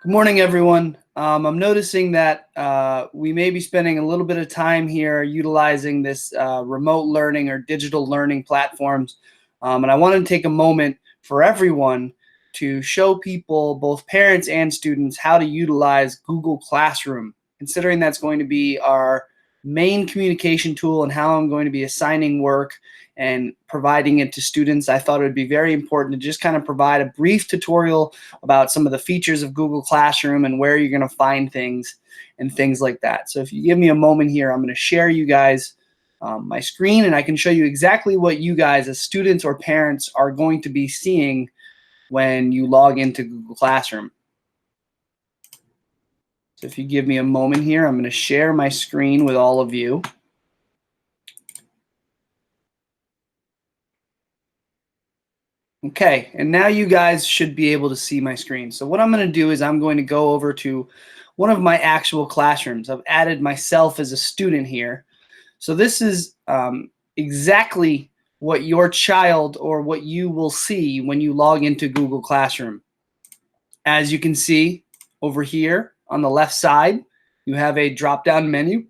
Good morning, everyone. I'm noticing that we may be spending a little bit of time here utilizing this remote learning or digital learning platforms. And I want to take a moment for everyone to show people, both parents and students, how to utilize Google Classroom, considering that's going to be our main communication tool and how I'm going to be assigning work and providing it to students. I thought it would be very important to just kind of provide a brief tutorial about some of the features of Google Classroom and where you're going to find things and things like that. So if you give me a moment here, I'm going to share you guys my screen, and I can show you exactly what you guys as students or parents are going to be seeing when you log into Google Classroom. So if you give me a moment here, I'm going to share my screen with all of you. Okay, and now you guys should be able to see my screen. So what I'm going to do is I'm going to go over to one of my actual classrooms. I've added myself as a student here. So this is exactly what your child or what you will see when you log into Google Classroom. As you can see over here on the left side, you have a drop-down menu.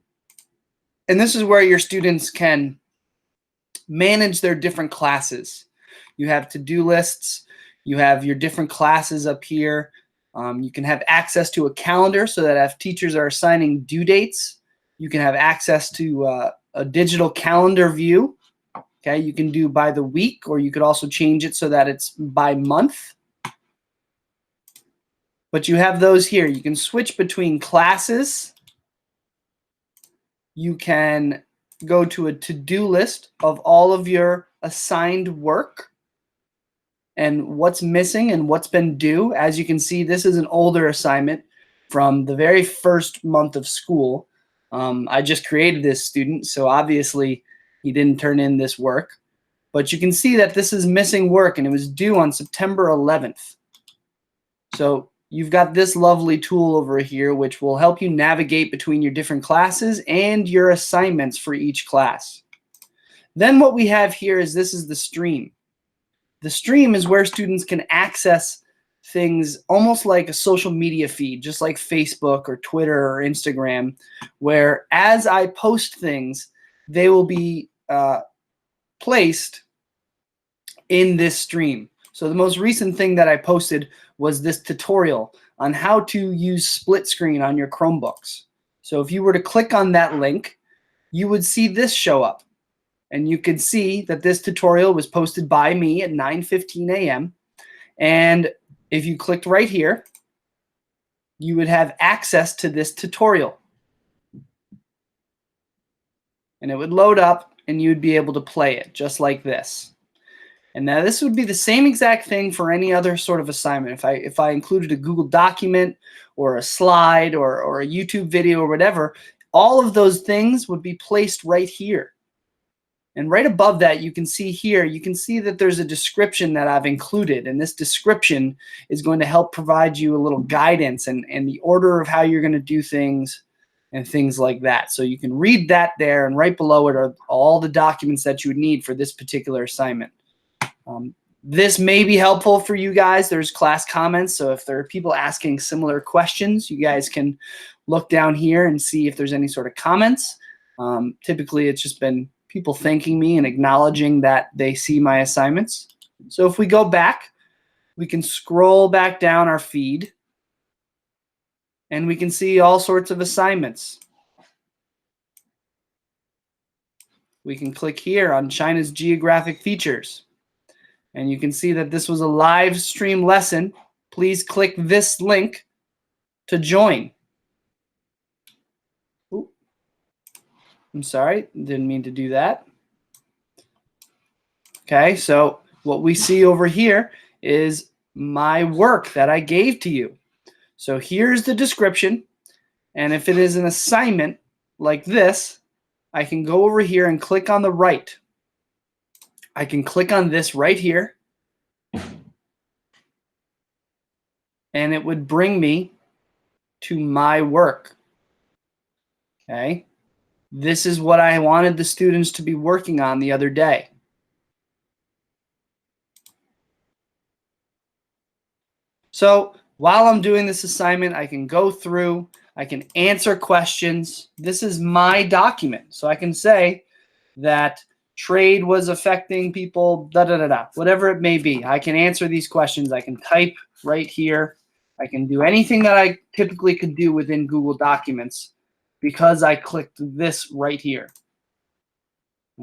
And this is where your students can manage their different classes. You have to-do lists. You have your different classes up here. You can have access to a calendar so that if teachers are assigning due dates, you can have access to a digital calendar view. Okay, you can do by the week, or you could also change it so that it's by month. But you have those here. You can switch between classes. You can go to a to-do list of all of your assigned work and what's missing and what's been due. As you can see, this is an older assignment from the very first month of school. I just created this student, so obviously he didn't turn in this work. But you can see that this is missing work, and it was due on September 11th. So you've got this lovely tool over here, which will help you navigate between your different classes and your assignments for each class. Then what we have here is this is the stream. The stream is where students can access things almost like a social media feed, just like Facebook or Twitter or Instagram, where as I post things, they will be placed in this stream. So the most recent thing that I posted was this tutorial on how to use split screen on your Chromebooks. So if you were to click on that link, you would see this show up. And you can see that this tutorial was posted by me at 9:15 a.m. And if you clicked right here, you would have access to this tutorial. And it would load up, and you'd be able to play it just like this. And now this would be the same exact thing for any other sort of assignment. If I included a Google document or a slide or a YouTube video or whatever, all of those things would be placed right here. And right above that, you can see here, you can see that there's a description that I've included. And this description is going to help provide you a little guidance and the order of how you're going to do things and things like that. So you can read that there, and right below it are all the documents that you would need for this particular assignment. This may be helpful for you guys. There's class comments. So if there are people asking similar questions, you guys can look down here and see if there's any sort of comments. Typically, it's just been people thanking me and acknowledging that they see my assignments. So if we go back, we can scroll back down our feed, and we can see all sorts of assignments. We can click here on China's geographic features, and you can see that this was a live stream lesson. Please click this link to join. Ooh. I'm sorry, didn't mean to do that. Okay, so what we see over here is my work that I gave to you. So here's the description, and if it is an assignment like this, I can go over here and click on the right. I can click on this right here, and it would bring me to my work. Okay, this is what I wanted the students to be working on the other day. So While I'm doing this assignment, I can go through, I can answer questions. This is my document. So I can say that trade was affecting people, whatever it may be. I can answer these questions. I can type right here. I can do anything that I typically could do within Google Documents because I clicked this right here.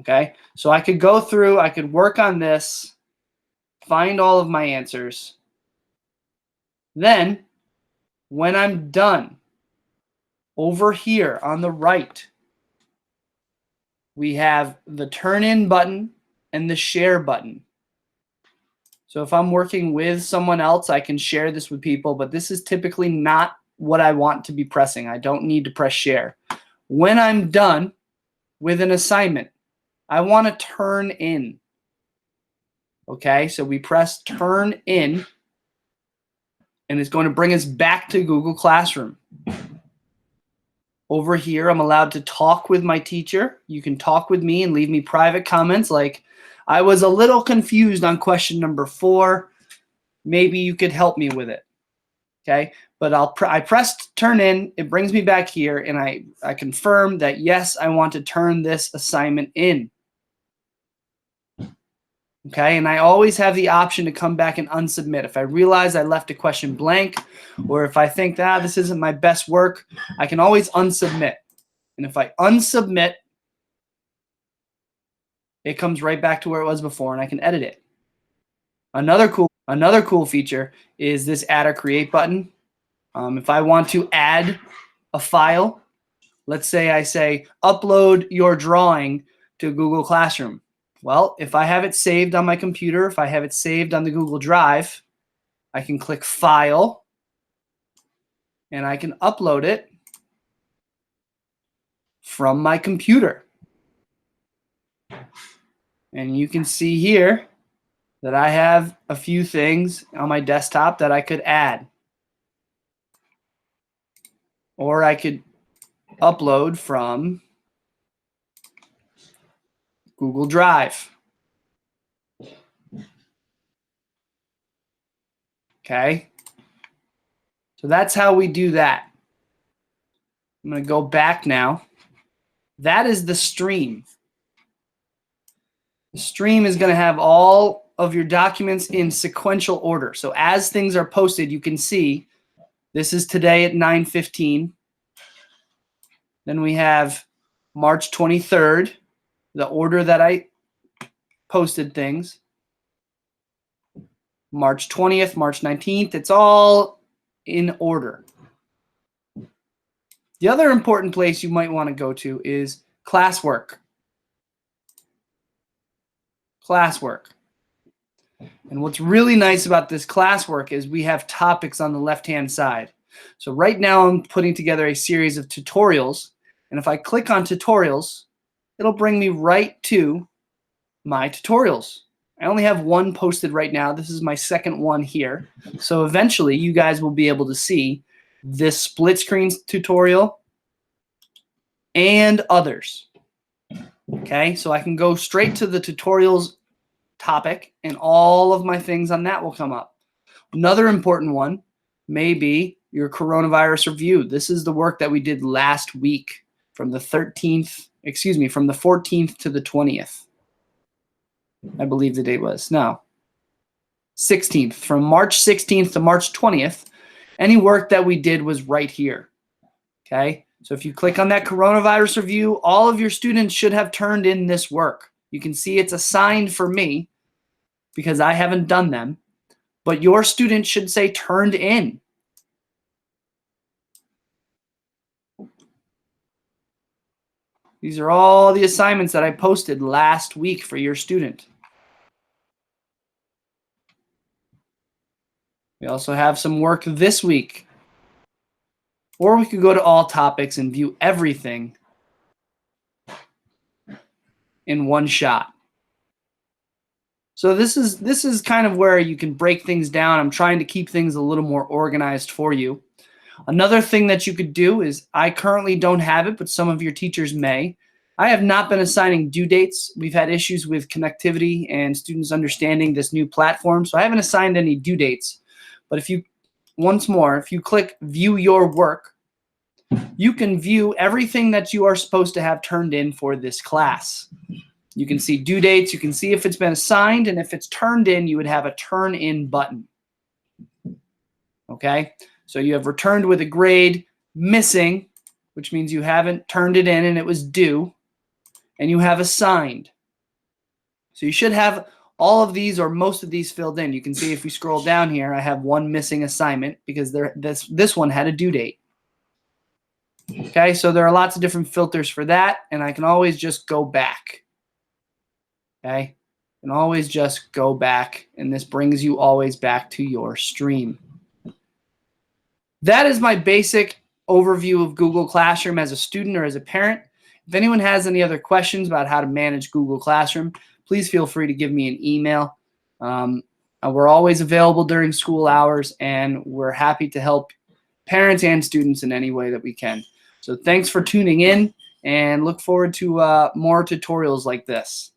Okay, so I could go through, I could work on this, find all of my answers. Then, when I'm done, over here on the right, we have the turn in button and the share button. So if I'm working with someone else, I can share this with people, but this is typically not what I want to be pressing. I don't need to press share. When I'm done with an assignment, I want to turn in. Okay, so we press turn in, and it's going to bring us back to Google Classroom. Over here, I'm allowed to talk with my teacher. You can talk with me and leave me private comments like, I was a little confused on question number 4. Maybe you could help me with it. Okay, but I pressed turn in. It brings me back here, and I confirm that, yes, I want to turn this assignment in. Okay, and I always have the option to come back and unsubmit. If I realize I left a question blank, or if I think that this isn't my best work, I can always unsubmit. And if I unsubmit, it comes right back to where it was before, and I can edit it. Another cool feature is this add or create button. If I want to add a file, let's say I say upload your drawing to Google Classroom. Well, if I have it saved on my computer, if I have it saved on the Google Drive, I can click File, and I can upload it from my computer. And you can see here that I have a few things on my desktop that I could add. Or I could upload from Google Drive. Okay, so that's how we do that. I'm going to go back now. That is the stream. The stream is going to have all of your documents in sequential order. So as things are posted, you can see this is today at 9:15. Then we have March 23rd, the order that I posted things. March 20th, March 19th, it's all in order. The other important place you might want to go to is classwork. Classwork. And what's really nice about this classwork is we have topics on the left-hand side. So right now I'm putting together a series of tutorials, and if I click on tutorials, it'll bring me right to my tutorials. I only have one posted right now. This is my second one here. So eventually you guys will be able to see this split screen tutorial and others. Okay, so I can go straight to the tutorials topic, and all of my things on that will come up. Another important one may be your coronavirus review. This is the work that we did last week from the 14th to the 20th. I believe the date was. No. 16th. From March 16th to March 20th, any work that we did was right here. Okay? So if you click on that coronavirus review, all of your students should have turned in this work. You can see it's assigned for me because I haven't done them, but your student should say turned in. These are all the assignments that I posted last week for your student. We also have some work this week. Or we could go to all topics and view everything in one shot. So this is kind of where you can break things down. I'm trying to keep things a little more organized for you. Another thing that you could do is, I currently don't have it, but some of your teachers may. I have not been assigning due dates. We've had issues with connectivity and students understanding this new platform, so I haven't assigned any due dates. But if you once more, if you click view your work, you can view everything that you are supposed to have turned in for this class. You can see due dates. You can see if it's been assigned, and if it's turned in, you would have a turn in button. Okay, so you have returned with a grade, missing, which means you haven't turned it in and it was due, and you have assigned. So you should have all of these or most of these filled in. You can see if you scroll down here, I have one missing assignment because this one had a due date. Okay, so there are lots of different filters for that, and I can always just go back. Okay, and always just go back, and this brings you always back to your stream. That is my basic overview of Google Classroom as a student or as a parent. If anyone has any other questions about how to manage Google Classroom, please feel free to give me an email. We're always available during school hours, and we're happy to help parents and students in any way that we can. So thanks for tuning in, and look forward to more tutorials like this.